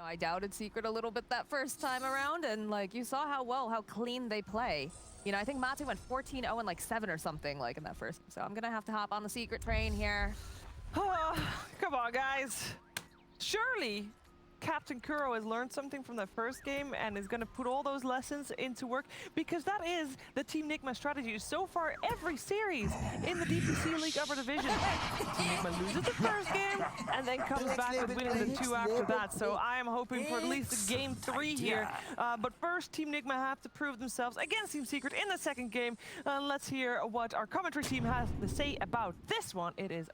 I doubted Secret a little bit that first time around, and like you saw how clean they play. You know, I think Matu went 14-0 and like 7 or something like in that first. So I'm gonna have to hop on the Secret train here. Come on, guys. Surely Captain Kuro has learned something from that first game and is going to put all those lessons into work, because that is the Team Nigma strategy so far every series in the DPC League Upper Division. Team Nigma loses the first game and then comes back with winning the 2 after that. So I am hoping for at least a game 3 here. But first, Team Nigma have to prove themselves against Team Secret in the second game. Let's hear what our commentary team has to say about this one. It is...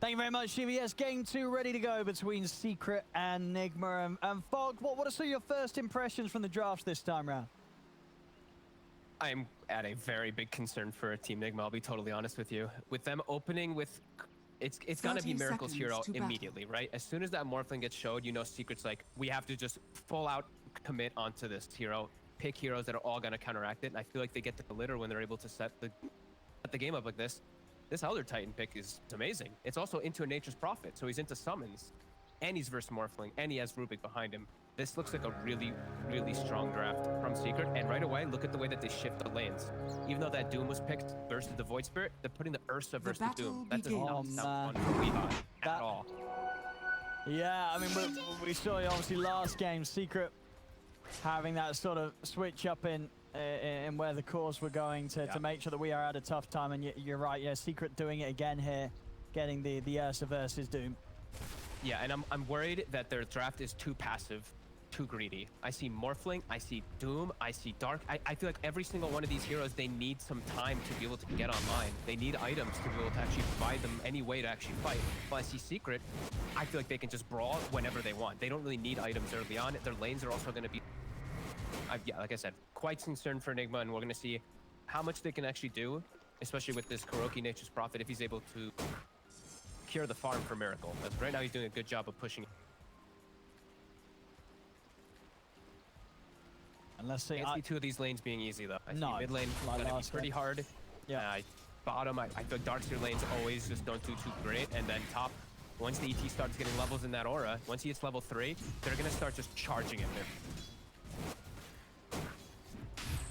Thank you very much, Jimmy. Yes, game 2 ready to go between Secret and Nigma. And Fog, what are some of your first impressions from the drafts this time round? I'm at a very big concern for Team Nigma, I'll be totally honest with you. With them opening with... It's going to be Miracle's hero immediately, right? As soon as that Morphling gets showed, you know Secret's like, we have to just full out commit onto this hero, pick heroes that are all going to counteract it. And I feel like they get the litter when they're able to set the game up like this. This Elder Titan pick is amazing. It's also into a Nature's Prophet, so he's into summons. And he's versus Morphling, and he has Rubick behind him. This looks like a really, really strong draft from Secret. And right away, look at the way that they shift the lanes. Even though that Doom was picked versus the Void Spirit, they're putting the Ursa versus the Doom. That does not sound fun for Weehawk at all. Yeah, I mean, we saw obviously last game, Secret having that sort of switch up in where the cores were going to make sure that we are at a tough time. And you're right, yeah, Secret doing it again here, getting the Ursa versus Doom. Yeah, and I'm worried that their draft is too passive, too greedy. I see Morphling, I see Doom, I see Dark. I feel like every single one of these heroes, they need some time to be able to get online. They need items to be able to actually provide them any way to actually fight. While I see Secret, I feel like they can just brawl whenever they want. They don't really need items early on. Their lanes are also going to be... yeah, like I said, quite concerned for Nigma, and we're going to see how much they can actually do, especially with this Kuroki Nature's Prophet, if he's able to cure the farm for Miracle. But right now, he's doing a good job of pushing. And let's see. I can't see two of these lanes being easy, though. I see mid lane like going to be pretty hard. Yeah. Bottom, I feel like Darkseer lanes always just don't do too great. And then top, once the ET starts getting levels in that aura, once he hits level 3, they're going to start just charging it there.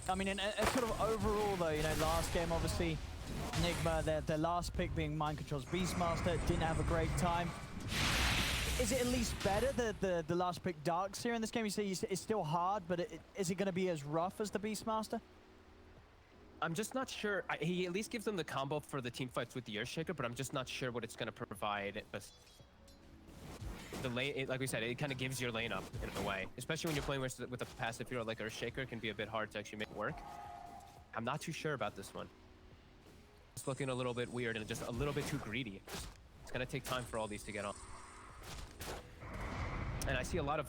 I mean, sort of overall, though, you know, last game, obviously, Nigma, their last pick being Mind Control's Beastmaster, didn't have a great time. Is it at least better, the last pick Darkseer in this game? You say it's still hard, but is it going to be as rough as the Beastmaster? I'm just not sure. He at least gives them the combo for the team fights with the Earthshaker, but I'm just not sure what it's going to provide. The lane, like we said, it kind of gives your lane up in a way, especially when you're playing with a passive hero like Earthshaker. It can be a bit hard to actually make it work. I'm not too sure about this one. It's looking a little bit weird and just a little bit too greedy. It's going to take time for all these to get on. And I see a lot of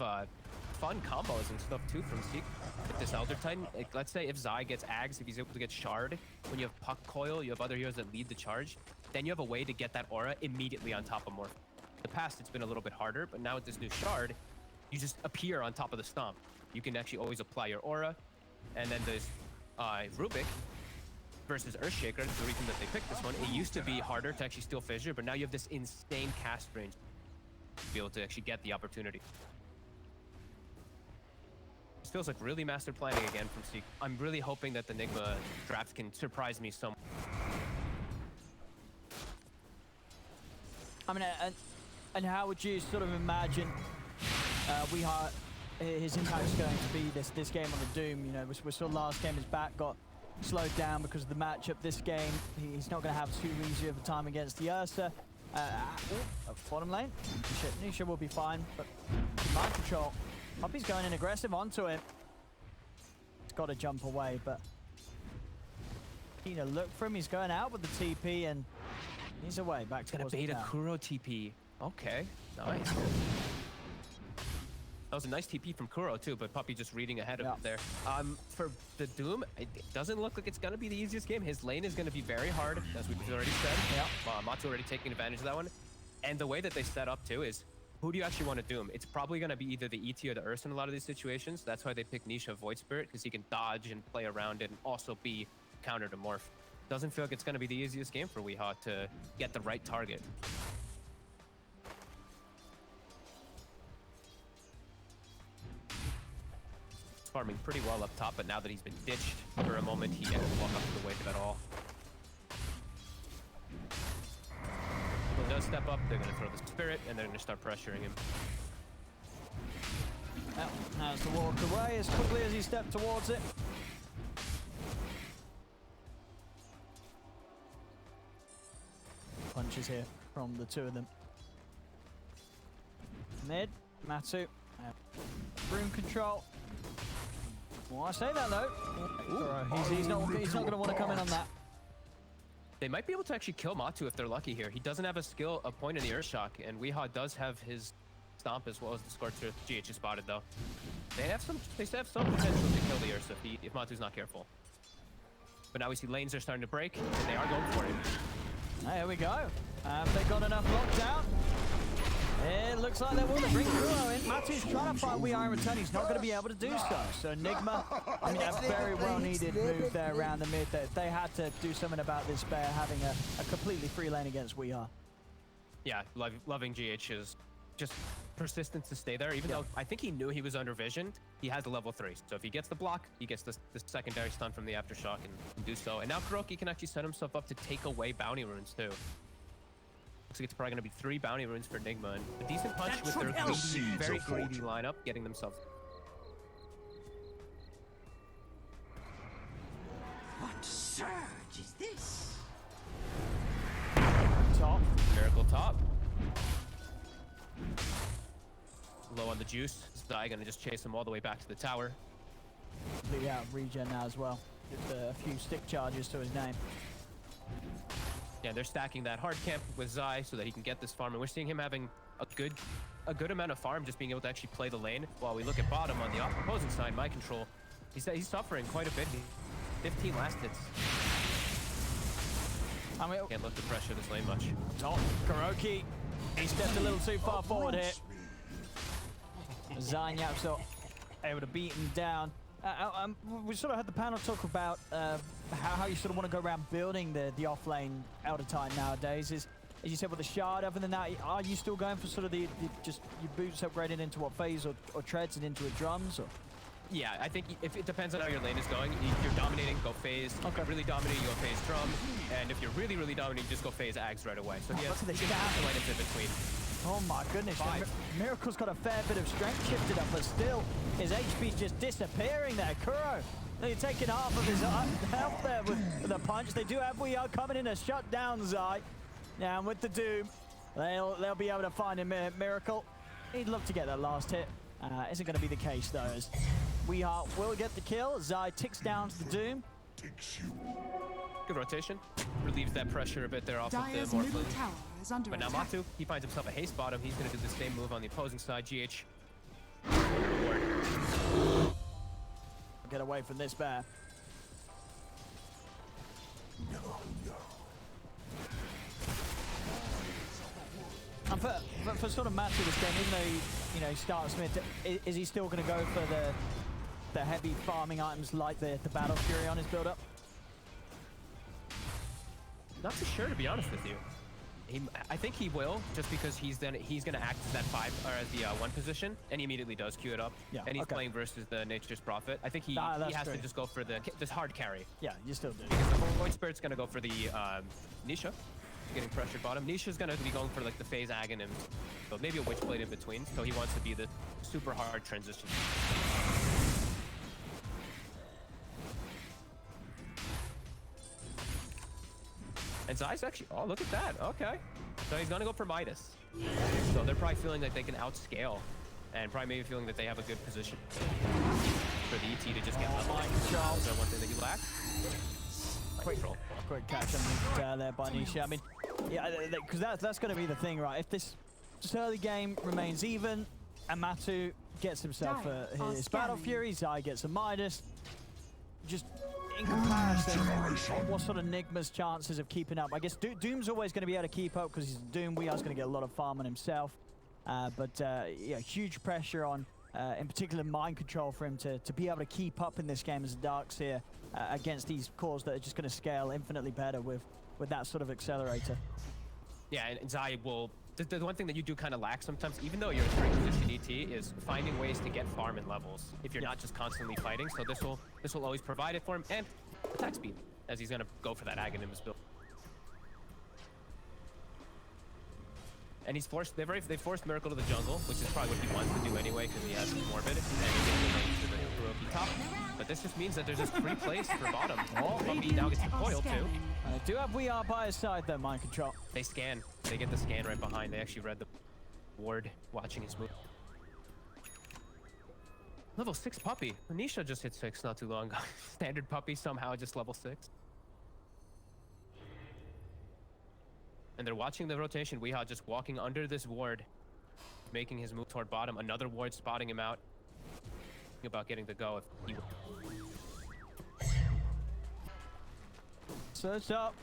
fun combos and stuff too from Zeke with this Elder Titan. Like, let's say if Zai gets Ags, if he's able to get Shard, when you have Puck Coil, you have other heroes that lead the charge, then you have a way to get that aura immediately on top of Morph. In the past, it's been a little bit harder, but now with this new Shard, you just appear on top of the stomp. You can actually always apply your aura. And then there's Rubick versus Earthshaker, the reason that they picked this one. It used to be harder to actually steal Fissure, but now you have this insane cast range to be able to actually get the opportunity. This feels like really master planning again from Seek. I'm really hoping that the Nigma draft can surprise me some. I mean, and how would you sort of imagine his impact is going to be this game on the Doom? You know, we saw last game his back got slowed down because of the matchup. This game, he's not going to have too easy of a time against the Ursa. Bottom lane, Nisha will be fine, but Mind Control. Puppy's going in aggressive onto him. He's got to jump away, but Kina look for him. He's going out with the TP and he's away back towards the beta Kuro TP. Okay, nice. That was a nice TP from Kuro too, but Puppy just reading ahead of him there. For the Doom, it doesn't look like it's going to be the easiest game. His lane is going to be very hard, as we've already said. Yeah. Matsu already taking advantage of that one. And the way that they set up too is, who do you actually want to Doom? It's probably going to be either the ET or the Ursa in a lot of these situations. That's why they pick Nisha Void Spirit, because he can dodge and play around it and also be counter to Morph. Doesn't feel like it's going to be the easiest game for Weehawk to get the right target. farming pretty well up top, but now that he's been ditched for a moment, he can't walk up to the wave at all. If he does step up, they're going to throw the spirit, and they're going to start pressuring him. Has to walk away as quickly as he stepped towards it. Punches here from the two of them. Mid, Matu, room control. Well, I say that though. He's not going to want to come in on that. They might be able to actually kill Matu if they're lucky here. He doesn't have a point in the Earthshock, and Weehaw does have his Stomp as well as the Scorcher. GH is spotted though. They still have some potential to kill the Ursa if Matu's not careful. But now we see lanes are starting to break, and they are going for him. Here we go. Have they got enough lockdown? It looks like they will. They bring Kuro in. Matu's trying to fight Weehaw in return. He's not going to be able to do so. So Nigma, I mean, a very well needed move there around the mid. They had to do something about this bear having a completely free lane against Weehaw. Yeah, loving GH's just persistence to stay there, even though I think he knew he was under visioned. He has a level 3, so if he gets the block, he gets the secondary stun from the aftershock and can do so. And now Kuroki can actually set himself up to take away bounty runes too. Looks like it's probably going to be 3 bounty runes for Nigma, and a decent punch with their very greedy lineup, getting themselves. What surge is this? Top. Miracle top. Low on the juice. Zai gonna just chase him all the way back to the tower. Completely out of regen now as well. Just a few stick charges to his name. Yeah, they're stacking that hard camp with Zai so that he can get this farm, and we're seeing him having a good amount of farm, just being able to actually play the lane. While we look at bottom on the opposing side, My Control, he's suffering quite a bit. 15 last hits. I mean, Can't look to pressure this lane much. Top. Kuroki. He stepped a little too far forward here. Zai and YapzOr able to beat him down. We sort of had the panel talk about how you sort of want to go around building the off-lane Elder Titan nowadays. As you said with the shard, other than that, are you still going for sort of the just your boots upgraded into what phase or treads and into a drums? Or? Yeah, I think if it depends on how your lane is going. If you're dominating, go phase. If you're really dominating, you go phase drum. And if you're really, really dominating, just go phase ags right away. So he has lines in between. Oh my goodness, Miracle's got a fair bit of strength shifted up, but still, his HP's just disappearing there. Kuro, they're taking half of his health there with the punch. They do have Weehaw coming in to shut down Zai. Now, with the Doom, they'll be able to find him. Miracle, he'd love to get that last hit. Isn't going to be the case, though, as Weehaw will get the kill. Zai ticks down to the Doom. Good rotation. Relieves that pressure a bit there off of the Morphling. But now Matu, he finds himself a haste bottom. He's going to do the same move on the opposing side. GH. Get away from this bear. And for sort of Matu this game, even though he starts mid, is he still going to go for the heavy farming items like the Battle Fury on his build-up? Not too sure, to be honest with you. I think he will, just because he's going to act as that 5 or as the 1 position, and he immediately does queue it up. Yeah, and he's playing versus the Nature's Prophet. I think he has to just go for this hard carry. Yeah, you still do. Because the Void Spirit's going to go for the Nisha, getting pressured bottom. Nisha's going to be going for like the phase ag and so maybe a Witchblade in between. So he wants to be the super hard transition. And Zai's actually, oh, look at that. Okay. So he's going to go for Midas. So they're probably feeling like they can outscale and probably maybe feeling that they have a good position for the ET to just get level. Is that one thing that you lack? Quick catch on there by Nisha. I mean, yeah, because that's going to be the thing, right? If this early game remains even and Matu gets himself his Battle Fury, Zai gets a Midas, just in comparison, what sort of Nigma's chances of keeping up? I guess Doom's always going to be able to keep up because he's Doom. Weeha's going to get a lot of farm on himself. Yeah, huge pressure on, in particular, Mind Control for him to be able to keep up in this game as a Darkseer against these cores that are just going to scale infinitely better with that sort of accelerator. Yeah, and Zai will the one thing that you do kind of lack sometimes, even though you're a straight position ET, is finding ways to get farm and levels if you're not just constantly fighting. So this will always provide it for him, and attack speed, as he's gonna go for that Aghanim build. And he's forced, they forced Miracle to the jungle, which is probably what he wants to do anyway, because he has Morbid, and he's to the Kuroki top. But this just means that there's just free place for bottom. Oh, Puppy now gets the coil too. I do have VR by his side though, mind control. They scan. They get the scan right behind. They actually read the ward watching his move. Level 6 Puppy. Nisha just hit 6 not too long ago. Standard Puppy somehow just level 6. And they're watching the rotation. Weehaw just walking under this ward, making his move toward bottom. Another ward spotting him out. Thinking about getting the go if he... Search up.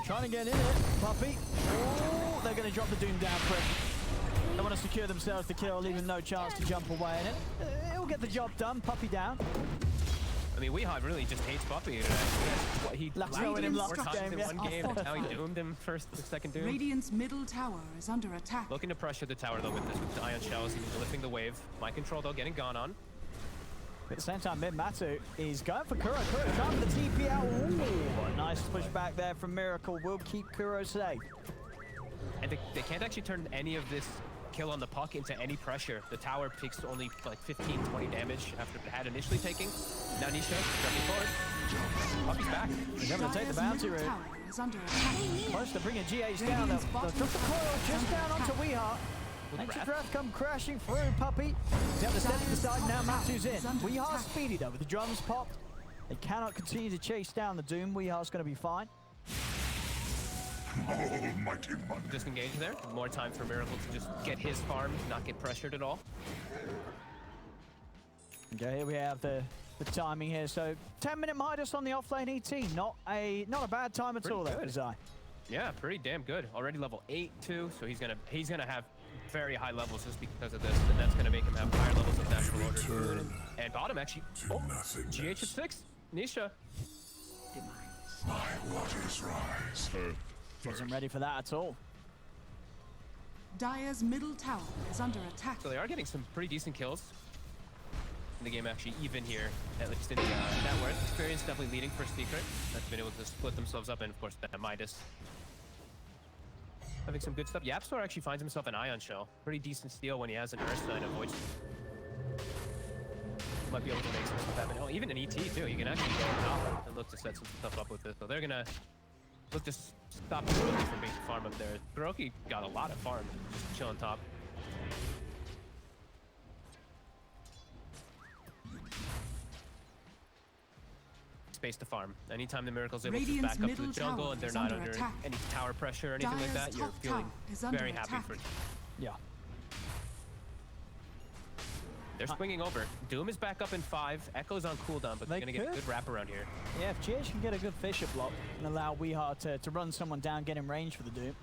Trying to get in it. Puppy. Oh, they're going to drop the Doom down quick. They want to secure themselves the kill, leaving no chance to jump away in it. He'll get the job done. Puppy down. I mean, Weehaw really just hates Puppy. He Last row in him last 4 times game, in one game, and now he doomed him second doom. Radiant's middle tower is under attack. Looking to pressure the tower though with the ion shells. He's lifting the wave. Mind control though getting gone on. At the same time, Mid-Matu is going for Kuro. Kuro trying for the TP out. Ooh, a nice push back there from Miracle. Will keep Kuro safe. And they can't actually turn any of this kill on the puck into any pressure. The tower takes only like 15, 20 damage after it had initially taking. Now Nisha jumping forward. Puppy's back. He's going to take the bounty route. Close to bringing GH down. They'll drop the coil just down onto Weehaw. Nature Breath come crashing through, Puppy. He's got to step to the side, now Matu's in. Weehaw speedy though, with the drums popped. They cannot continue to chase down the Doom. Weehaw's going to be fine. Disengage there. More time for Miracle to just get his farm, not get pressured at all. Okay, here we have the timing here. So 10-minute Midas on the offlane ET. Not a bad time at all there, Desai. Yeah, pretty damn good. Already level 8 too, so he's gonna have very high levels just because of this, and that's gonna make him have higher levels of natural order. And bottom actually. Oh, GH at 6. Nisha. My waters rise. Wasn't ready for that at all. Dire's middle tower is under attack. So they are getting some pretty decent kills in the game, actually, even here, at least in the net worth experience, definitely leading for Secret. That's been able to split themselves up, and of course, that Midas. Having some good stuff. YapzOr actually finds himself an Ion Shell. Pretty decent steal when he has an Ursa and avoids. Might be able to make some stuff happen. Oh, even an ET too. You can actually go top and look to set some stuff up with this. So they're gonna look to stop the Kuroki from being farm up there. Kuroki got a lot of farm, just chill on top. Space to farm. Anytime the Miracle's able to back up to the jungle and they're not under any tower pressure or anything like that, you're feeling very happy for. Yeah. They're swinging over. Doom is back up in 5. Echo's on cooldown, but they're going to get a good wrap around here. Yeah, if GH can get a good Fisher block and allow Weehaw to run someone down, get in range for the Doom.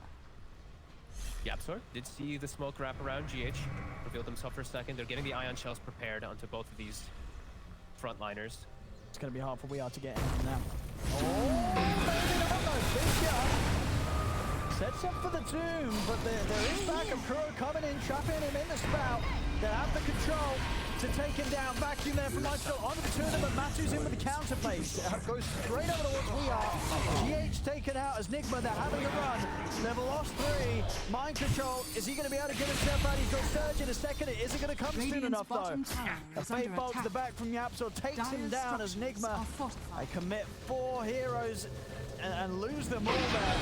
YapzOr did see the smoke wrap around GH. Revealed himself for a second. They're getting the Ion Shells prepared onto both of these frontliners. It's going to be hard for Weehaw to get in now. Oh, Fisher sets up for the Doom, but there is back of Kuro coming in, trapping him in the spout. They have the control to take him down. Vacuum there from Michael onto the two of them, but Matu's in with the counter place. Goes straight over towards Weehaw. GH taken out as Nigma. They're having a run. They've lost 3. Mind control. Is he going to be able to get himself out? He's got Surge in a second. Is it going to come soon enough, though? A fade bolt to the back from YapzOr takes him down as Nigma. They commit 4 heroes and lose them all there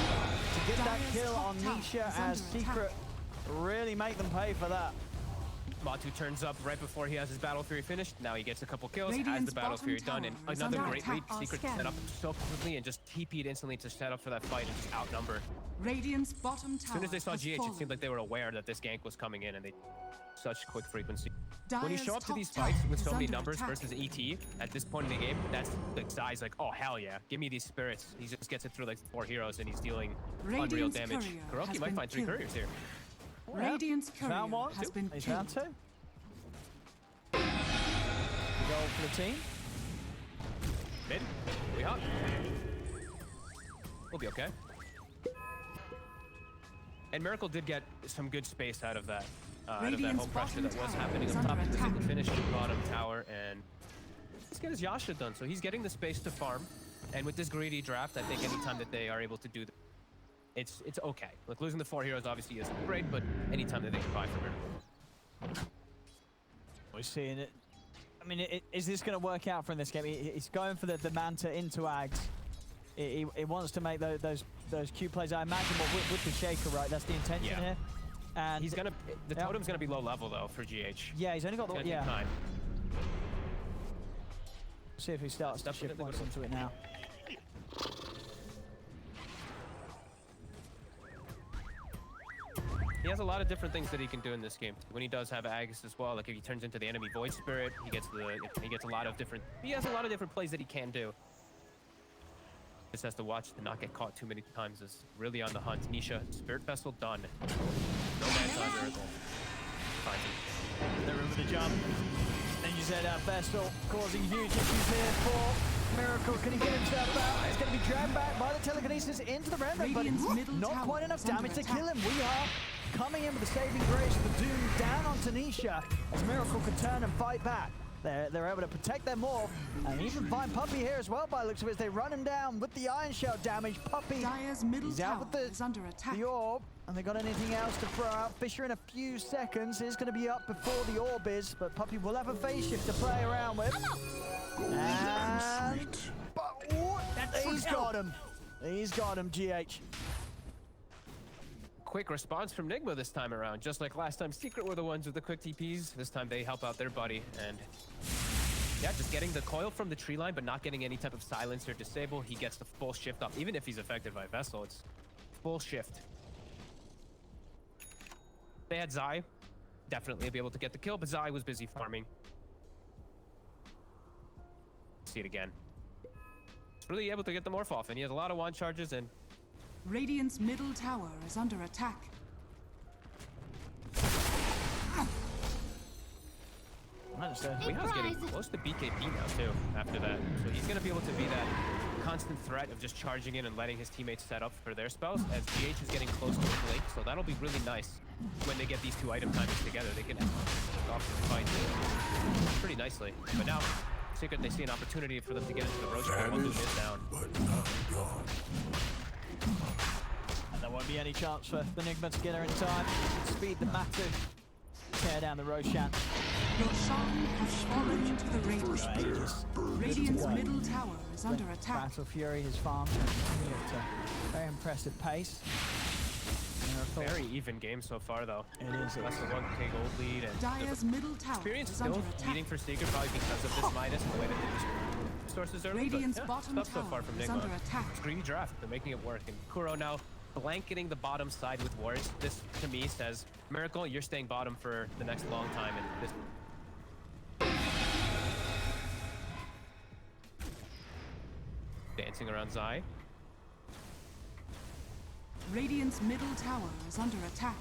to get that kill on Nisha as Secret really make them pay for that. Matu turns up right before he has his Battle Fury finished. Now he gets a couple kills, has the Battle Fury done, and another great read. Secret set up so quickly and just TP'd instantly to set up for that fight and just outnumber. Radiant's bottom tower. As soon as they saw GH, it seemed like they were aware that this gank was coming in, and they such quick frequency. When you show up to these fights with so many numbers versus ET at this point in the game, that's like Zai's like, oh hell yeah, give me these spirits. He just gets it through like 4 heroes and he's dealing unreal damage. Kuroki might find 3 couriers here. Radiant's courier found 1. has been He's killed. found 2. Goal for the team. Mid, we hot. We'll be okay. And Miracle did get some good space out of that. Out of that Radiant's home pressure bottom that was tower happening is up top. under He was able to attack. finish the bottom tower, and let's get his Yasha done. So he's getting the space to farm. And with this greedy draft, I think anytime that they are able to do that, it's okay. Like, losing the 4 heroes obviously isn't great, but anytime that they can buy for Miracle. We're seeing it. I mean, is this going to work out for him this game? He's going for the Manta into Ags. He wants to make those Q plays. I imagine with the Shaker, right? That's the intention Yeah. here. And He's gonna. The totem's gonna be low level though for GH. yeah, he's only got It's the gonna take time. See if he starts to shift once into it now. He has a lot of different things that he can do in this game. When he does have Aegis as well, like if he turns into the enemy Void Spirit, he gets a lot of different. He has a lot of different plays that he can do. Just has to watch to not get caught too many times. Is really on the hunt. Nisha, Spirit Vessel done. No man's on Miracle. Finds him. The room for the jump. Then you said Vestal causing huge issues here for Miracle. Can he get himself out? It's going to be dragged back by the telekinesis into the Remnant, but Radiant's middle not tower quite enough is under damage to attack. kill him. We are coming in with the saving grace of the Doom down on Tanisha as Miracle can turn and fight back. They're able to protect them all, and even find Puppey here as well by the looks of it. They run him down with the Iron Shell damage. Puppey, Dire's middle he's out tower with is under attack. the orb. And they got anything else to throw out? Fisher in a few seconds is going to be up before the orb is, but Puppey will have a phase shift to play around with. And he's got him. He's got him, GH. Quick response from Nigma this time around. Just like last time, Secret were the ones with the quick TPs. This time they help out their buddy. And yeah, just getting the coil from the tree line, but not getting any type of silence or disable. He gets the full shift up. Even if he's affected by Vessel, it's full shift. They had Zai. Definitely be able to get the kill, but Zai was busy farming. See it again. He's really able to get the morph off, and he has a lot of wand charges, and Radiant's middle tower is under attack. Weeha's getting close to BKB now too after that. So he's gonna be able to be that constant threat of just charging in and letting his teammates set up for their spells as GH is getting close to the Blink. So that'll be really nice when they get these two item timings together. They can off the fight pretty nicely. But now Secret, they see an opportunity for them to get into the Roach. One move is down. But not gone. And there won't be any chance for the Nigma to get her in time. Speed the Matu. Tear down the Roshan. Roshan has fallen into the Radiant. Radiant's middle tower is under attack. Battle Fury has farmed at a very impressive pace. Very even game so far though. It is. Less than 1k gold lead, and Dire's middle tower experience is still under attack. leading for Secret probably because of this minus and the way that they just sources early. Radiant's but, bottom tough so tower far from is Nigma. under attack. It's greedy draft. They're making it work, and Kuro now blanketing the bottom side with wards. This to me says, Miracle, you're staying bottom for the next long time, and this. Dancing around Zai. Radiant's middle tower is under attack.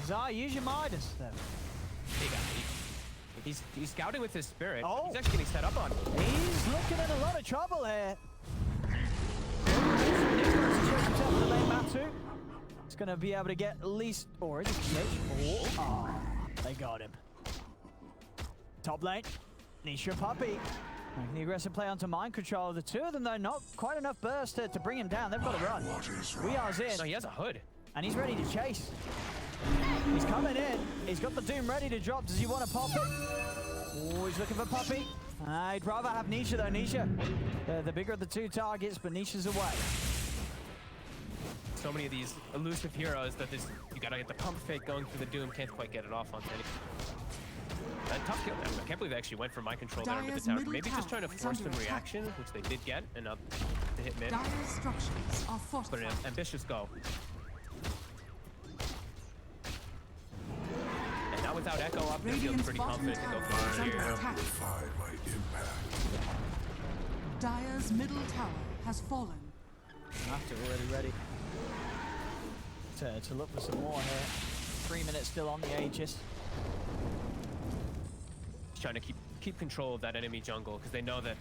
Zai, use your Midas then. He's scouting with his spirit. Oh. He's actually getting set up on. He's looking in a lot of trouble here. It's going to be able to get at least, or is it GH? Oh, they got him. Top lane, Nisha Puppey. Making the aggressive play onto mind control. The two of them, though, not quite enough burst to bring him down. They've got to run. Weehar's in. No, he has a hood. And he's ready to chase. He's coming in. He's got the Doom ready to drop. Does he want to pop it? Oh, he's looking for Puppey. I'd rather have Nisha, though. Nisha, the bigger of the two targets, but Nisha's away. So many of these elusive heroes that you gotta get the pump fake going through the Doom, can't quite get it off on any. Tough kill. I can't believe they actually went for mind control there under the Dire's tower. middle Maybe just trying to tower is force under some attack. reaction, which they did get, and up to hit mid. Dire's structures are But fortified. an ambitious go. And now without Echo up, they feel Radiant's pretty bottom confident to go tower for is it under here. attack. Amplified my impact. Dire's middle tower has fallen. After already ready to look for some more here. 3 minutes still on the Aegis. Trying to keep control of that enemy jungle because they know that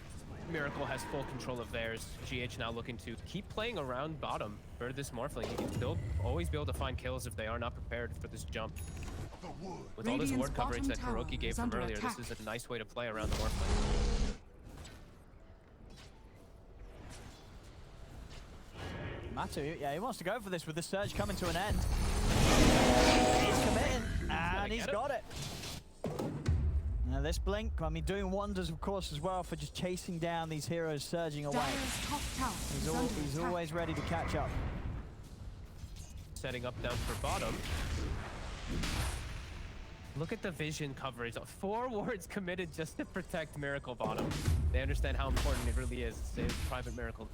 Miracle has full control of theirs. GH now looking to keep playing around bottom for this Morphling. He can still always be able to find kills if they are not prepared for this jump. With all this ward coverage that Kuroki gave from earlier, this is a nice way to play around the Morphling. Matu, yeah, he wants to go for this with the surge coming to an end. He's committing, and he's got it. Now this blink, I mean, doing wonders, of course, as well for just chasing down these heroes surging away. He's always ready to catch up. Setting up down for bottom. Look at the vision coverage. 4 wards committed just to protect Miracle bottom. They understand how important it really is to save Private Miracle.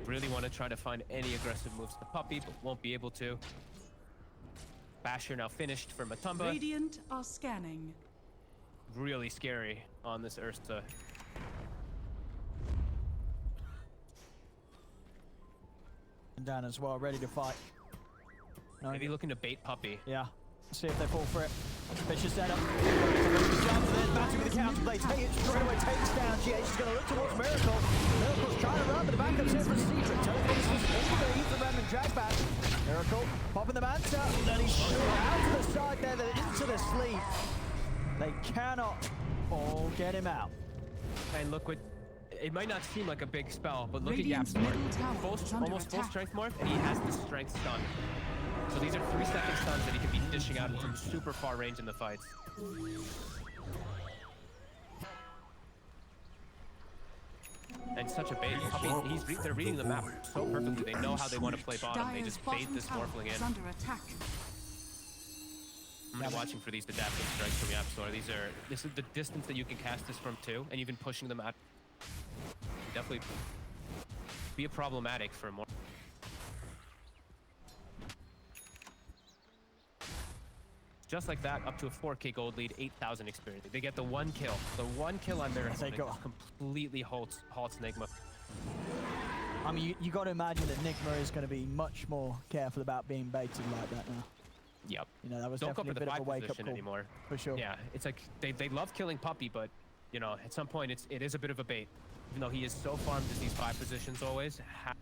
Really want to try to find any aggressive moves to Puppey, but won't be able to. Basher now finished for Matumba. Radiant are scanning. Really scary on this Ursa. And down as well, ready to fight. No, Maybe looking to bait Puppey. yeah. See if they fall for it. Vicious setup. Jumps in, Matu with the counterplay. Straight away takes down. GH is going to look towards Miracle. Miracle's trying to run, but the backup's here for Secret. Telekinesis into the Ether Remnant drag back. Miracle popping the Manta. Then he's out to the side there, then into the sleep. They cannot all get him out. And look what... It might not seem like a big spell, but look Radiant's at middle YapzOr. tower is under Almost full attack. strength morph, and he has the strength stun. So these are 3-second stuns that he can be dishing out from super far range in the fights. And such a bait. Puppey, they're reading the map so perfectly. They know how they want to play bottom. They just bait this Morphling in. Under attack. I'm really watching for these adaptive strikes from YapzOr. This is the distance that you can cast this from too, and even pushing them out. Definitely be a problematic for more. Just like that, up to a 4K gold lead, 8,000 experience. They get the 1 kill. The 1 kill on there completely halts Nigma. I mean, you got to imagine that Nigma is going to be much more careful about being baited like that now. Yep. You know, that was Don't go definitely for a the bit of a 5 wake-up position call. anymore. For sure. Yeah, it's like they love killing Puppey, but you know, at some point it is a bit of a bait. Even though he is so farmed as these 5 positions always, have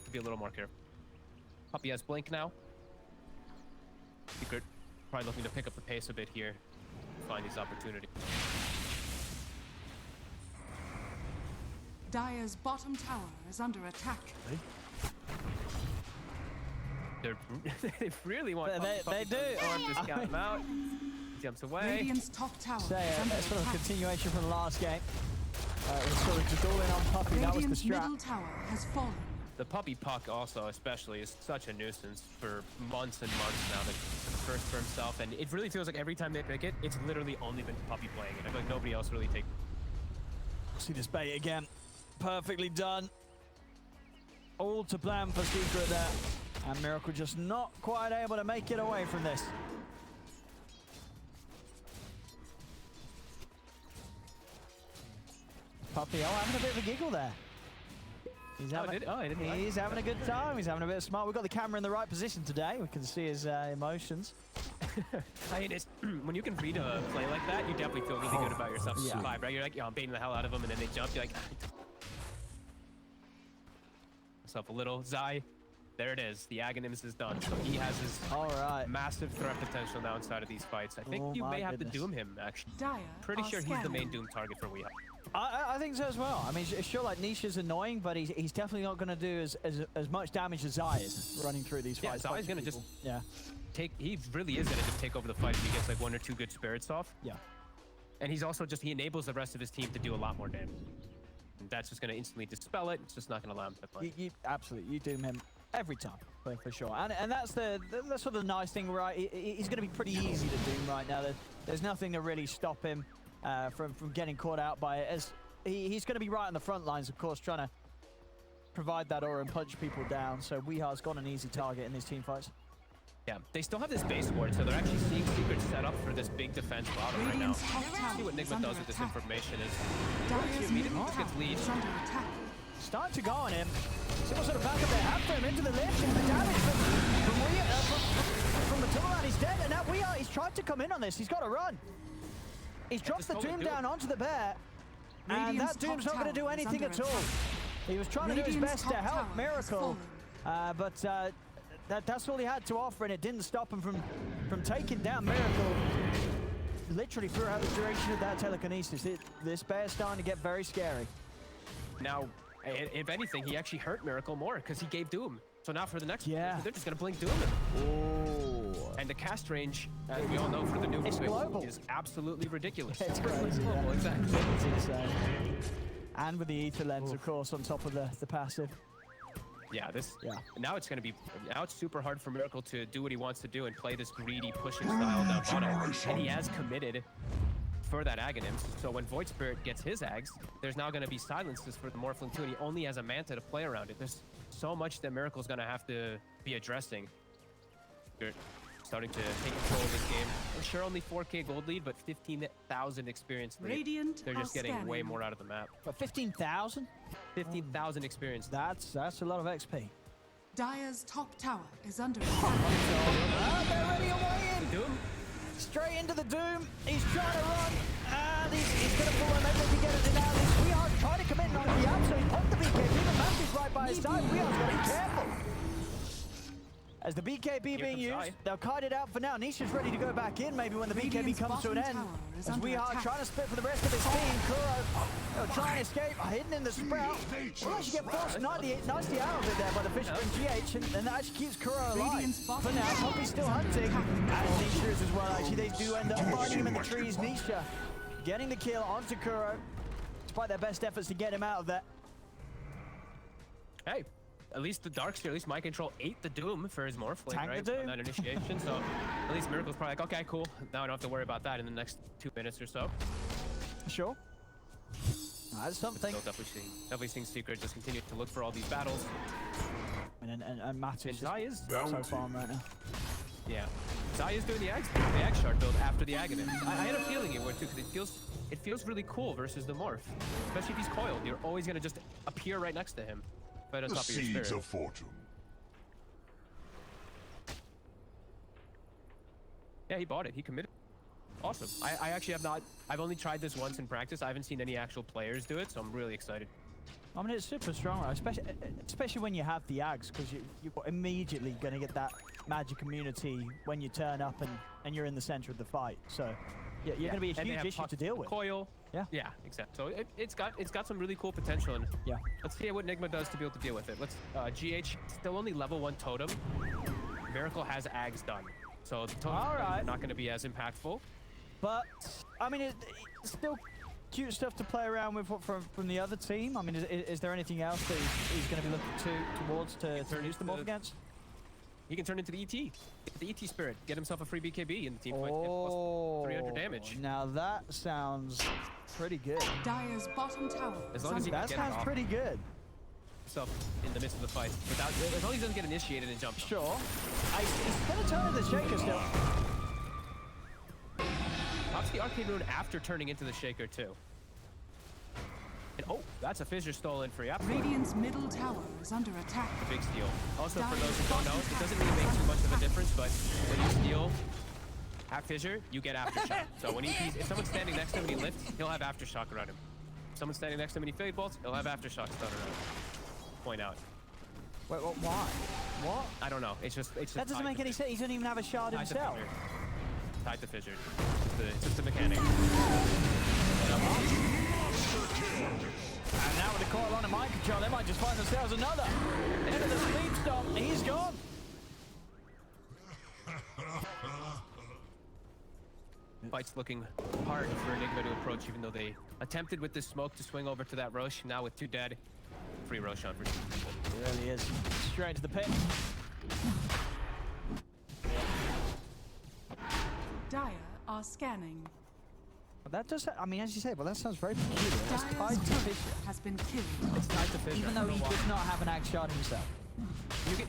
to be a little more careful. Puppey has blink now. Secret probably looking to pick up the pace a bit here, find these opportunities. Dire's bottom tower is under attack. They really want They do. to scout him out. Jumps away. Radiant's top tower Say is under a sort of attack. continuation from the last game. It was sort of just all in on Puppey. That was the Radiant's strat. middle tower has fallen. The Puppey puck also especially is such a nuisance for months and months now. That first for himself, and it really feels like every time they pick it, it's literally only been Puppey playing it. I feel like nobody else really takes. See this bait again. Perfectly done. All to plan for Secret there. And Miracle just not quite able to make it away from this. Puppey, having a bit of a giggle there. He's having a good time. He's having a bit of smart. We've got the camera in the right position today. We can see his emotions. I mean, when you can read a play like that, you definitely feel really good about yourself. Yeah. Survive, right? You're like, I'm baiting the hell out of them, and then they jump. You're like, myself a little. Zai, there it is. The Aghanim's is done. So he has his massive threat potential now inside of these fights. I think you may have to doom him, actually. Dire Pretty are sure he's the scanning. main doom target for Weehaw. I think so as well. I mean, sure, like Nisha's annoying, but he's definitely not going to do as much damage as Zai is running through these fights. Yeah, Zai's going to just take. He really is going to just take over the fight if he gets like 1 or 2 good spirits off. Yeah. And he's also he enables the rest of his team to do a lot more damage. And that's just going to instantly dispel it. It's just not going to allow him to play. Absolutely, you doom him every time, for sure. And that's the sort of nice thing, right? He's going to be pretty easy to doom right now. There's nothing to really stop him from getting caught out by it. As he's going to be right on the front lines, of course, trying to provide that aura and punch people down. So Weeha's got an easy target in these team fights. Yeah, they still have this base ward, so they're actually seeing Secret set up for this big defense bottom right now. Radiant's top tower See what is Nigma under does with this attack. information is Dire's middle immediately gets tower lead. is under attack. Start to go on him. See what sort of backup they have for him into the lift, and the damage from the Timberland. He's dead, and now he's tried to come in on this. He's got to run. He's dropped the Just Doom do it. down onto the bear, and Radiant's that Doom's top not going to do tower is anything under at all. attack. He was trying to do his Radiant's best to top help tower has Miracle, fallen. but that's all he had to offer, and it didn't stop him from taking down Miracle. Literally throughout the duration of that telekinesis, this bear's starting to get very scary. Now, if anything, he actually hurt Miracle more because he gave Doom. So now for the next Yeah. one, they're just gonna blink Doom. Oh. And the cast range, as we all know for the new It's Rubick, global. is absolutely ridiculous. It's crazy. global, Yeah. exactly. It's insane. And with the ether lens, of course, on top of the passive. Yeah, Yeah. now it's super hard for Miracle to do what he wants to do and play this greedy pushing style down bottom. And he has committed for that Aghanim. So when Void Spirit gets his Ags, there's now going to be silences for the Morphling too, and he only has a Manta to play around it. There's so much that Miracle's going to have to be addressing. They're starting to take control of this game. For sure, only 4K gold lead, but 15,000 experience lead. Radiant They're just are getting way scanning. more out of the map. But 15,000? 15,000 experience. That's a lot of XP. Dire's top tower is under attack. Oh, they're ready away in. Doom. Straight into the Doom. He's trying to run. And he's going to pull him. Maybe he can get it now. We are trying to commit on the up, so he's popped the BKB. The Mantis right by his side. We are got to be careful. As the BKB being used, Zai. they'll kite it out for now. Nisha's ready to go back in, maybe when the BKB Radiant's comes to an bottom end. tower is As under we are attack. trying to split for the rest of his team. Kuro trying to escape, hidden in the sprout. Will actually get forced nicely out of it there by the Fisher and GH, and that actually keeps Kuro alive. Radiant's bottom For now, tower Poppy's still is under hunting. attack. And Nisha is as well, actually. They do end up finding him in the trees. Nisha getting the kill onto Kuro, despite their best efforts to get him out of there. Hey, at least the Darkseer, at least Mind Control ate the Doom for his Morphling, Tank the right? Doom. On that initiation, so at least Miracle's probably like, okay, cool. Now I don't have to worry about that in the next 2 minutes or so. Sure. That's something. So definitely seeing Secret just continue to look for all these battles. And Matt is Zai is, so farm right now. yeah. Zai is doing the Ag Shard build after the Aghanim. I had a feeling it would too, because it feels really cool versus the Morph. Especially if he's coiled, you're always gonna just appear right next to him. Right on The top of your seeds spirit. of fortune. Yeah, he bought it. He committed. Awesome. I actually have not. I've only tried this once in practice. I haven't seen any actual players do it, so I'm really excited. I mean, it's super strong, right? Especially when you have the Ags, because you're immediately going to get that magic immunity when you turn up and you're in the center of the fight. So yeah, you're going to be a And they huge have issue puck to deal with. Coil. Yeah. Yeah, exactly. So it's got some really cool potential, and Yeah. let's see what Nigma does to be able to deal with it. Let's GH still only level 1 totem. Miracle has Ags done, so the totems All right. are not going to be as impactful. But I mean, it's still cute stuff to play around with from the other team. I mean, is there anything else that he's going to be looking towards to use them off against? He can turn into the ET. Get the ET spirit. Get himself a free BKB in the team fight. Get plus 300 damage. Now that sounds pretty good. Dire's bottom tower As is long as he under can That get sounds off pretty good. himself in the midst of the fight. Without, as long as he doesn't get initiated and jump. Sure. He's going to turn into the Shaker still. Pops the Arcane Rune after turning into the Shaker too. And oh, that's a fissure stolen for YapzOr. Radiant's middle tower is under attack. Big steal. Also, for those who don't know, it doesn't really make too much of a difference, but when you steal half fissure, you get aftershock. So when if someone's standing next to him and he lifts, he'll have aftershock around him. If someone's standing next to him and he fade bolts, he'll have aftershock thrown around him. Point out. Wait, why? What? I don't know. It's just That doesn't make any sense. He doesn't even have a shard Tied to himself. fissure. Tied to fissure. It's just a mechanic. And now with the coil on a mind control, they might just find themselves another. End of the sleep stop. He's gone. Fight's looking hard for Enigma to approach, even though they attempted with this smoke to swing over to that Rosh. Now with 2 dead, free Roshan for 2 people. It really is. Straight into the pit. Dire are scanning. But that does, I mean, as you say, well, that sounds very peculiar. That's tied Dire's to turret Fisher. has been killed. It's tied to fissure. Even though he does not have an axe shard himself.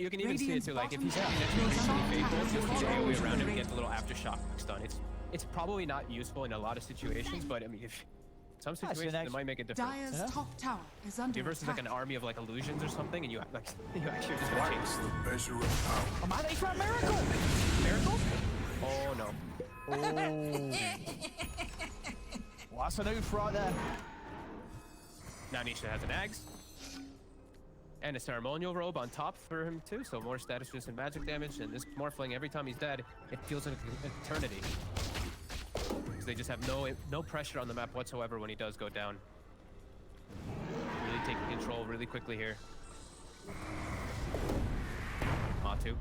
You can even see it Radiant's too, like if bottom he's tower standing next to is him under and he fade bolts, attack. just the AoE around him Radiant. gets a little aftershock stun. It's probably not useful in a lot of situations, but I mean, if some it's an situations it ex- might make a difference. Dire's Yeah. top tower is under You're versus attack. like an army of like illusions or something, and you actually just gonna What's chase the measure of power? Oh man, he's found Miracle! Miracle. Oh no. Oh. that's an oof right there. Now Nisha has an Ags. And a ceremonial robe on top for him too, so more status just in magic damage. And this Morphling, every time he's dead, it feels like an eternity. Because they just have no pressure on the map whatsoever when he does go down. Really taking control really quickly here. Matu.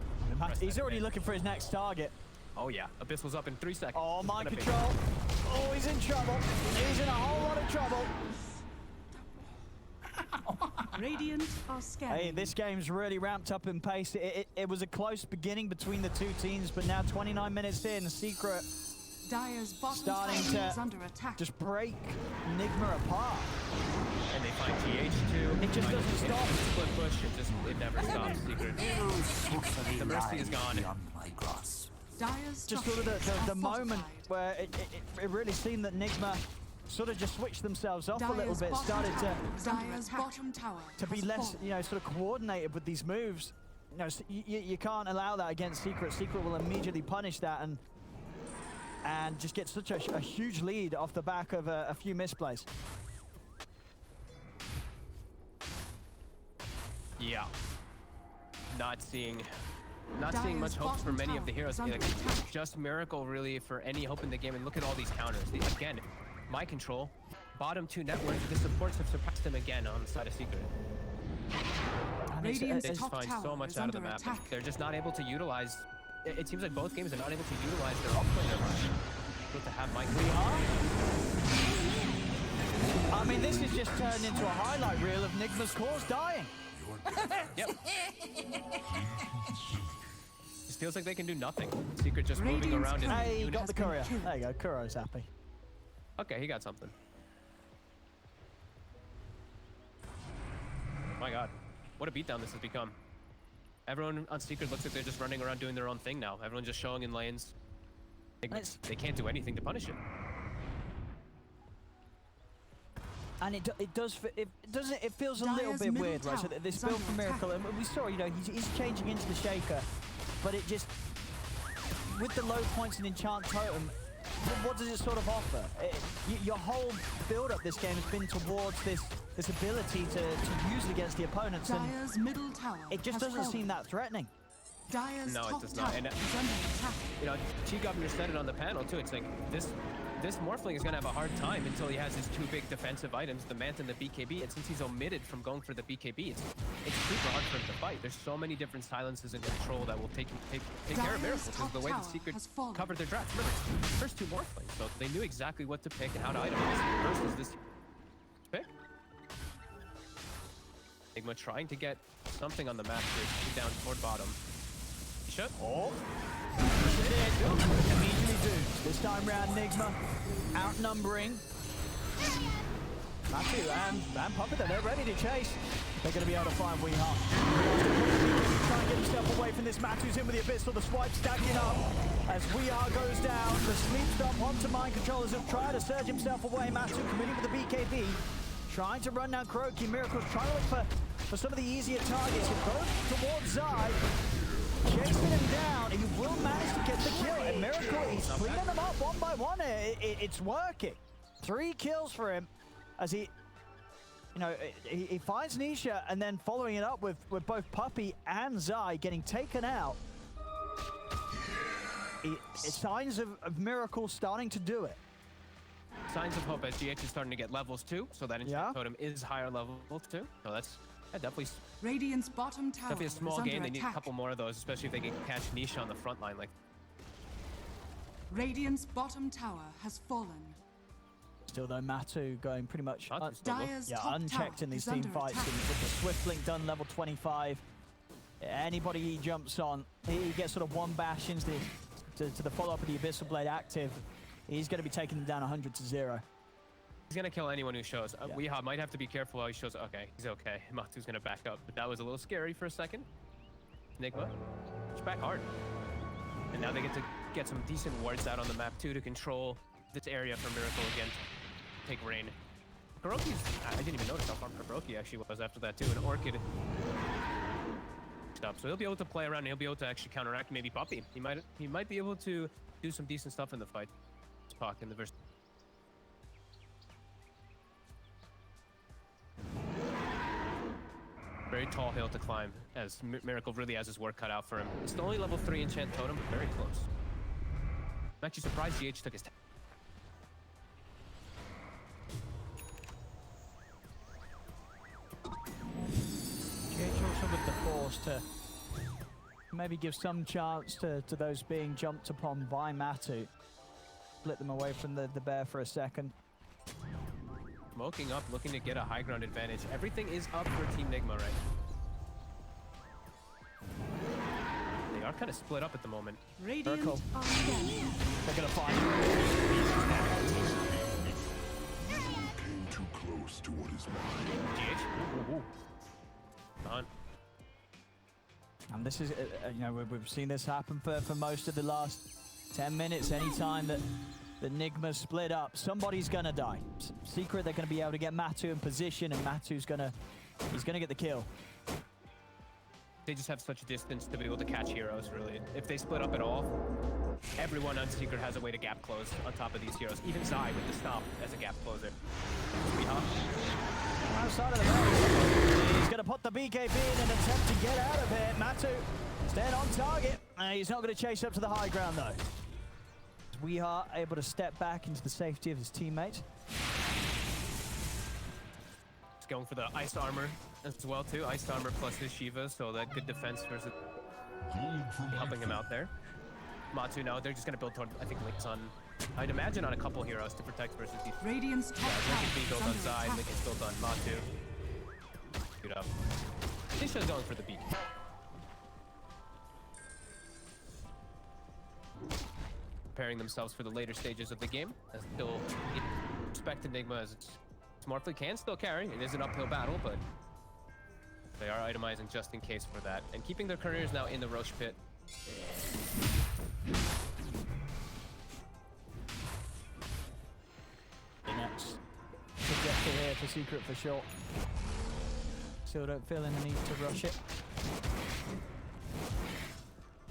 He's already looking for his next target. Oh yeah, Abyssal's up in 3 seconds. Oh, mind control. Oh, he's in trouble. He's in a whole lot of trouble. Radiant are scanning. Hey, this game's really ramped up in pace. It was a close beginning between the two teams, but now 29 minutes in, Secret Dire's bottom starting tower is to under attack. just break Nigma apart. And they find GH too. It just doesn't stop. Split push, it never stops. Secret. The Mercy is gone. Dire's Just sort of structures the are moment fortified. where it really seemed that Nigma sort of just switched themselves off a little Dire's bit, bottom started tower is under to attack. Bottom tower be has less, fallen. you know, sort of coordinated with these moves. You know, you can't allow that against Secret. Secret will immediately punish that and just get such a huge lead off the back of a few misplays. Yeah. Not seeing much Dire's hope for bottom many of the tower heroes. is under Like, attack. just Miracle really for any hope in the game. And look at all these counters. Again, my control, bottom 2 networks. The supports have surpassed them again on the side of Secret. And Radiant's They just top find so tower much is out of the under map. attack. They're just not able to utilize. It seems like both games are not able to utilize their offlaner rush. Able to have Mike. I mean, this has just turned into a highlight reel of Nigma's cause dying. Yep. It feels like they can do nothing. Secret just moving Radiant's around. courier Hey, And got has the been courier. killed. There you go, Kuro's happy. okay, he got something. My God, what a beatdown this has become. Everyone on Secret looks like they're just running around doing their own thing now. Everyone's just showing in lanes. They can't do anything to punish it. And it feels a little Dire's bit middle weird, right? So tower this is build under for Miracle, and we saw, you know, he's changing into the Shaker, but it just, with the low points and Enchant Totem, what does it sort of offer? Your whole build-up this game has been towards this ability to use it against the opponents, and Dire's middle tower it just has doesn't fallen. seem that threatening. Dire's No, it top does tower not. And, is under attack. You know, T-Governor said it on the panel too. It's like this Morphling is gonna have a hard time until he has his 2 big defensive items, the Mant and the BKB. And since he's omitted from going for the BKB, it's super hard for him to fight. There's so many different silences and control that will take care of Dire's Miracle. Because top the way the tower Secret has fallen. covered their draft. Remember, it's the first 2 Morphlings, so they knew exactly what to pick and how to itemize versus this pick. Nigma trying to get something on the map to down toward bottom. Shut. Oh. Immediately do. This time round, Nigma outnumbering Matthew and Puppet. They're ready to chase. They're going to be able to find Weehart. Trying to get himself away from this. Matthew's in with the Abyssal. The swipe stacking up as Weehart goes down. The sleep stop onto Mind Controllers have tried to surge himself away. Matthew committing with the BKB. Trying to run down Kuroki. Miracle's trying to look for some of the easier targets. He goes towards Zai. Chasing him down, he will manage to get the kill. And Miracle, he's cleaning them up one by one. It's working. 3 kills for him as he finds Nisha and then following it up with both Puppy and Zai getting taken out. Signs of Miracle starting to do it. Signs of hope as GH is starting to get levels too, so that Enchant Totem is higher level too. So that's definitely Radiant's bottom tower a small is under game. They need a attack. couple more of those, especially if they can catch Nisha on the front line. Like, Radiant's bottom tower has fallen. Still though, Matu going pretty much Matu's still low. Dire's yeah, top unchecked tower in these is team under fights. attack. And with the Swift Link done level 25, anybody he jumps on, he gets sort of 1 bash into the follow-up of the Abyssal Blade active. He's going to be taking them down 100 to 0. He's gonna kill anyone who shows. Yeah. Weehaw might have to be careful how he shows. Okay, he's okay. Matu's gonna back up, but that was a little scary for a second. Nigma, push back hard. And now they get to get some decent wards out on the map too to control this area for Miracle again. Take rain. Kuroki's, I didn't even notice how far Kuroki actually was after that too. An Orchid stuff. So he'll be able to play around and he'll be able to actually counteract maybe Poppy. He might be able to do some decent stuff in the fight. Spock in the verse. very tall hill to climb, as Miracle really has his work cut out for him. It's the only level 3 enchant totem, but very close. I'm actually surprised GH took his time. GH also with the force to maybe give some chance to those being jumped upon by Matu. Split them away from the bear for a second. Smoking up, looking to get a high ground advantage. Everything is up for Team Nigma right now. They are kind of split up at the moment. Radiant Miracle. are scanning. They're gonna fight. Came too close to what is mine. GH. Ooh. On. And this is, you know, we've seen this happen for most of the last 10 minutes. Anytime that the Nigma split up, somebody's gonna die. Secret, they're gonna be able to get Matu in position, and Matu's gonna get the kill. They just have such a distance to be able to catch heroes, really. If they split up at all, everyone on Secret has a way to gap close on top of these heroes. Even Zai with the stomp as a gap closer. Outside of the base, he's gonna put the BKB in an attempt to get out of it. Matu staying on target. He's not gonna chase up to the high ground though. We are able to step back into the safety of his teammate. He's going for the ice armor as well too. Ice armor plus his Shiva, so that good defense versus helping him out there. Matu now, they're just gonna build toward, I think, Link's on, I'd imagine on a couple heroes to protect versus these. Radiant's top tower Link is being is built on under Zai, attack. Link is built on Matu. Shoot up. Tisha's going for the beacon. Preparing themselves for the later stages of the game, as still respect Enigma as Morphly can still carry. It is an uphill battle, but they are itemizing just in case for that, and keeping their careers now in the Roche pit. Next suggested here for Secret for sure. Still don't feel any need to rush it.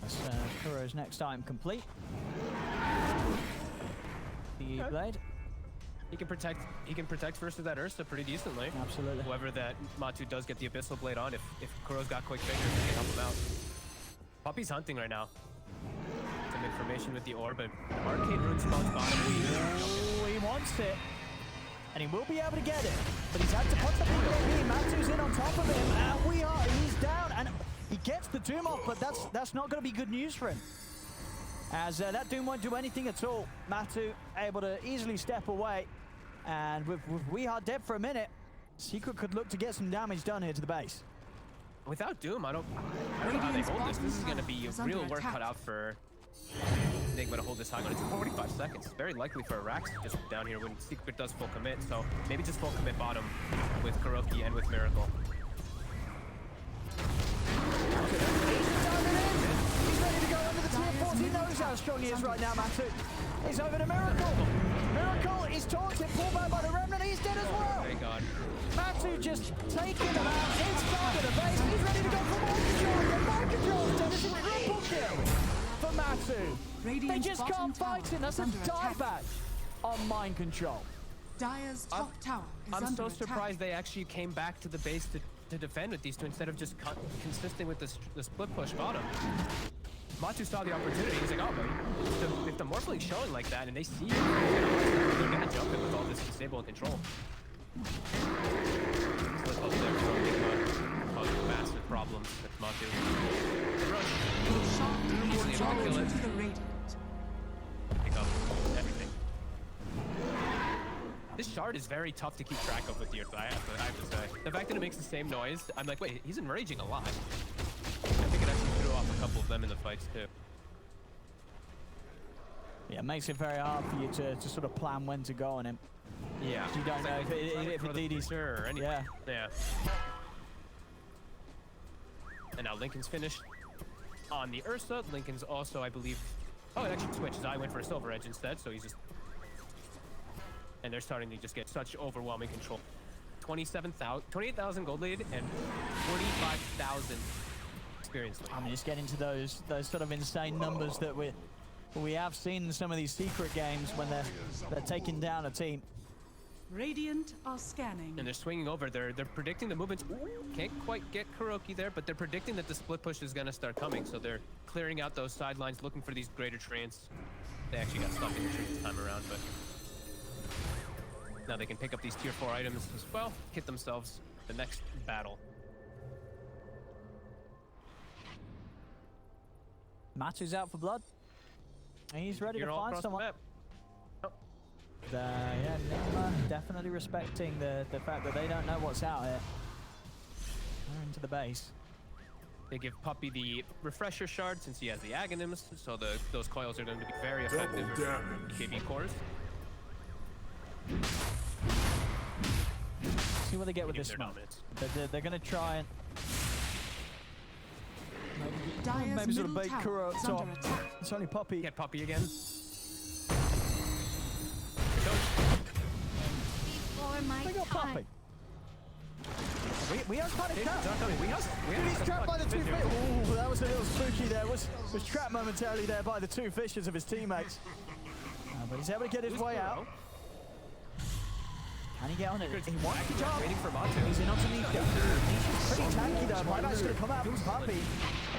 That's Kuro's next item complete. The E-Blade. He can protect versus that Ursa pretty decently. Absolutely. However, that Matu does get the Abyssal Blade on. If Kuro's got quick fingers, he can help him out. Puppy's hunting right now. Some information with the orb, but Arcane Rune spawns bottom. Oh, he wants it. And he will be able to get it. But he's had to put the BKB. Matu's in on top of him. And he's down. And he gets the Doom off, but that's not going to be good news for him. As that Doom won't do anything at all. Matu able to easily step away. And with We Are dead for a minute, Secret could look to get some damage done here to the base. Without Doom, I don't know how they hold this. This is going to be real work cut out for Nigma to hold this high. It's 45 seconds. It's very likely for Arax just down here when Secret does full commit. So maybe just full commit bottom with Kuroki and with Miracle. He's ready to go under the tier 40. He knows how strong he is right now, Matu. He's over to Miracle. Miracle is taunted, pulled back by the Remnant. He's dead as well. Thank God. Matu just taking him out inside of the base. He's ready to go for more control. The mind control is dead. It's a triple kill for Matu. They just can't fight him. That's a die badge on mind control. Dire's top tower is I'm under so attack. surprised they actually came back to the base to defend with these two instead of just consistent with the split push bottom. Matu saw the opportunity. He's like, oh, but if the Morphling's showing like that and they see it, they're gonna jump in with all this stable and control. Split push there from Nigma causing massive problems with Matu. The rush. Shot Easily has able to kill charged it. to the Radiant. Pick up everything. This shard is very tough to keep track of with the Earth, I have to say. The fact that it makes the same noise, I'm like, wait, he's enraging a lot. I think it actually threw off a couple of them in the fights too. Yeah, it makes it very hard for you to sort of plan when to go on him. Yeah. You don't know if indeed he's... or anything. Yeah. Yeah. And now Lincoln's finished on the Ursa. Lincoln's also, I believe... Oh, it actually switched. Zai went for a Silver Edge instead, so he's just... And they're starting to just get such overwhelming control. 28,000 gold lead and 45,000 experience lead. I mean, it's getting to those sort of insane numbers that we have seen in some of these Secret games when they're taking down a team. Radiant are scanning. And they're swinging over. They're predicting the movements. Ooh, can't quite get Kuroki there, but they're predicting that the split push is going to start coming. So they're clearing out those sidelines, looking for these greater trains. They actually got stuck in the tree this time around, but now they can pick up these tier 4 items as well, hit themselves the next battle. Matu's out for blood. And he's ready to You're all find across the someone. map. Yeah, Nigma definitely respecting the fact that they don't know what's out here. They're into the base. They give Puppy the refresher shard since he has the Aghanims, so those coils are going to be very effective with KB cores. See what they get with this Their smoke. dominance. They're going to try and Dire's maybe sort of middle bait tower Kuro up is top. under attack. It's only Puppy. Get Puppy again. Before my They got time. Puppy. We are kind of trapped. Dude, He's trapped by the two fish. Ooh, that was a little spooky there. Was trapped momentarily there by the two fishes of his teammates. But he's able to get his way out. Can he get on it? He wants to jump. Waiting for Matu. He's in underneath him. He's pretty tanky though. Buyback's going to come out from Puppy.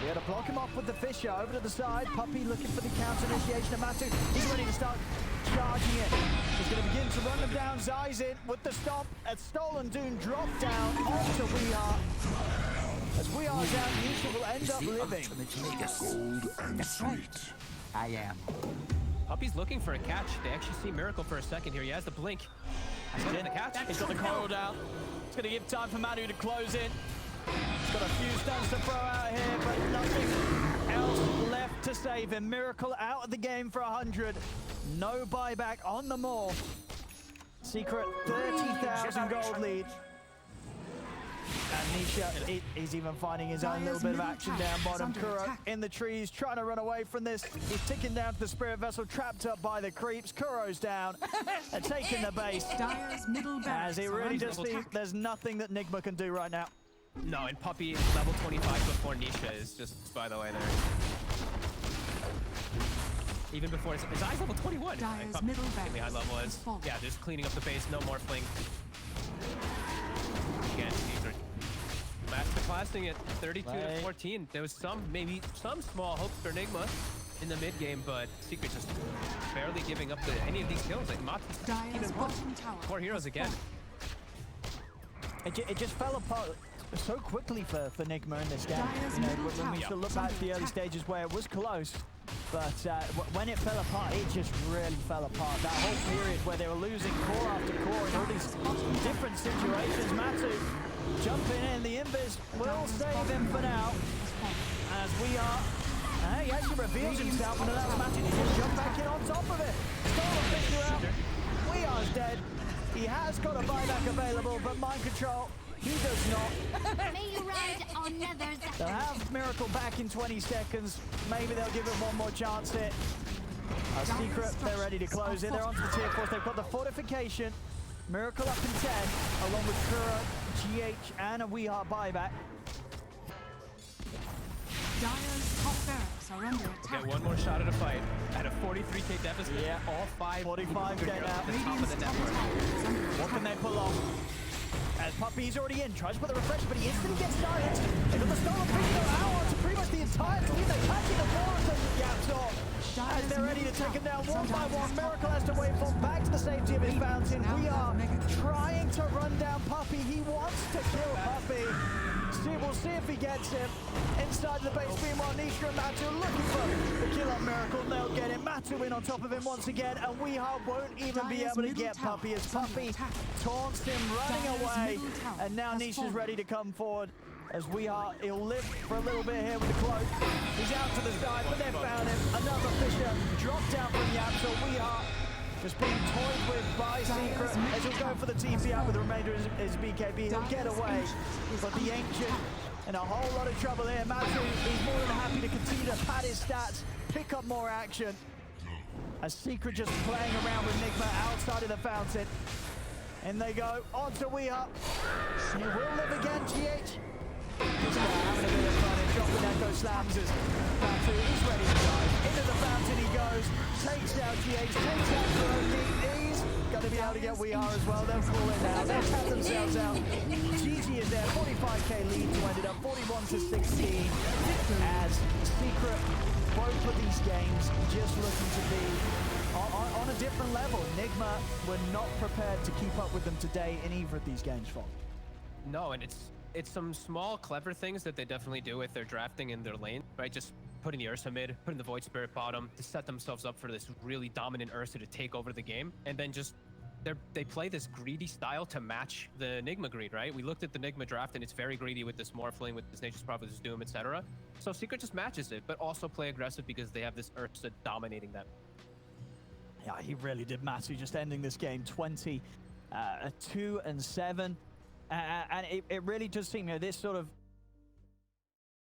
We had to block him off with the Fisher over to the side. Puppy looking for the counter initiation of Matu. He's ready to start charging it. He's going to begin to run them down. Zai's in with the stomp. As Stolen Doom drop down onto Weeheart. As Weeheart's out, Nisha will end up living. Gold and sweet. I am. Puppy's looking for a catch. They actually see Miracle for a second here. He has the blink. He's getting the catch. He's got the coil down. It's going to give time for Matu to close in. He's got a few stuns to throw out here, but nothing else left to save him. Miracle out of the game for 100. No buyback on the Maul. Secret 30,000 gold lead. And Nisha, he's even finding his own little bit of action down bottom. Kuro in the trees, trying to run away from this. He's ticking down to the Spirit Vessel, trapped up by the creeps. Kuro's down and taking the base. Dire's middle As barracks he are really under just thinks attack. there's nothing that Nigma can do right now. No, and Puppy is level 25 before Nisha is just by the way there. Even before his eyes level 21. Dire's Puppy middle in the high barracks level has is. fallen. Yeah, just cleaning up the base, no morphling. Again, these are masterclassing it 32 to 14. There was maybe some small hopes for Nigma in the mid game, but Secret just barely giving up any of these kills. Like Matu's Dire's even bottom tower core heroes has again. fallen. It just fell apart so quickly for Nigma in this game. Dire's You know, middle when we tower should look is back under at the early attack. stages where it was close, but when it fell apart, it just really fell apart. That whole period where they were losing core after core in all these different situations. Matu jumping in, the Invis will save him for now. As we are, he actually reveals himself and allows Matu to just jump back in on top of it. Stolen Fisher out. We are's dead. He has got a buyback available, but mind control, he does not. May you ride on Nether's They'll have Miracle back in 20 seconds. Maybe they'll give him one more chance here. Secret, they're ready to close it. They're onto the tier 4s. They've got the fortification. Miracle up in 10, along with Kuro, GH, and a Weeheart buyback. Dire's top barracks are under attack. Get one more shot at a fight at a 43k deficit. Yeah. All 45 good get heroes out. at the top of the network. What can they pull off? As Puppy's already in, tries to put the refresh, but he instantly gets silenced. They've got the Stolen Fisher out to pretty much the entire team. They're catching the ball of YapzOr. As they're ready to take him down one by one. Miracle has to wait for back to the safety of his fountain. We are trying to run down Puppy. He wants to kill Puppy. We'll see if he gets him inside the base. Meanwhile, Nisha and Matu looking for the kill on Miracle. They'll get it. Matu in on top of him once again, and Weeheart won't even be able to get Puppy as Puppy taunts him running away. And now Nisha's ready to come forward. As Weeheart, he'll live for a little bit here with the cloak. He's out to the side, but they found him. Another Fisher dropped down from YapzOr. Weeheart just being toyed with by Secret as he'll go for the TP out with the remainder of his BKB. He'll get away, but the Ancient in a whole lot of trouble here. Matu, he's more than happy to continue to pad his stats, pick up more action. As Secret just playing around with Nigma outside of the fountain. In they go, onto Weeheart. He will live again, GH. Just having a bit of fun and dropping echo slams as Matu is ready to dive. Into the fountain he goes, takes out GH, takes out Kuroki. He's going to be able to get We Are as well. They'll call it now. They'll tap themselves out. GG is there. 45k lead to end it up 41 to 16 as Secret both of these games just looking to be on a different level. Nigma were not prepared to keep up with them today in either of these games, Fox. No, and it's some small clever things that they definitely do with their drafting in their lane, right? Just putting the Ursa mid, putting the Void Spirit bottom to set themselves up for this really dominant Ursa to take over the game, and then just they play this greedy style to match the Nigma greed, right? We looked at the Nigma draft and it's very greedy with this Morphling, with this Nature's Prophet, this Doom, etc. So Secret just matches it, but also play aggressive because they have this Ursa dominating them. Yeah, he really did. Matthew just ending this game 20-2-7. And it really does seem, this sort of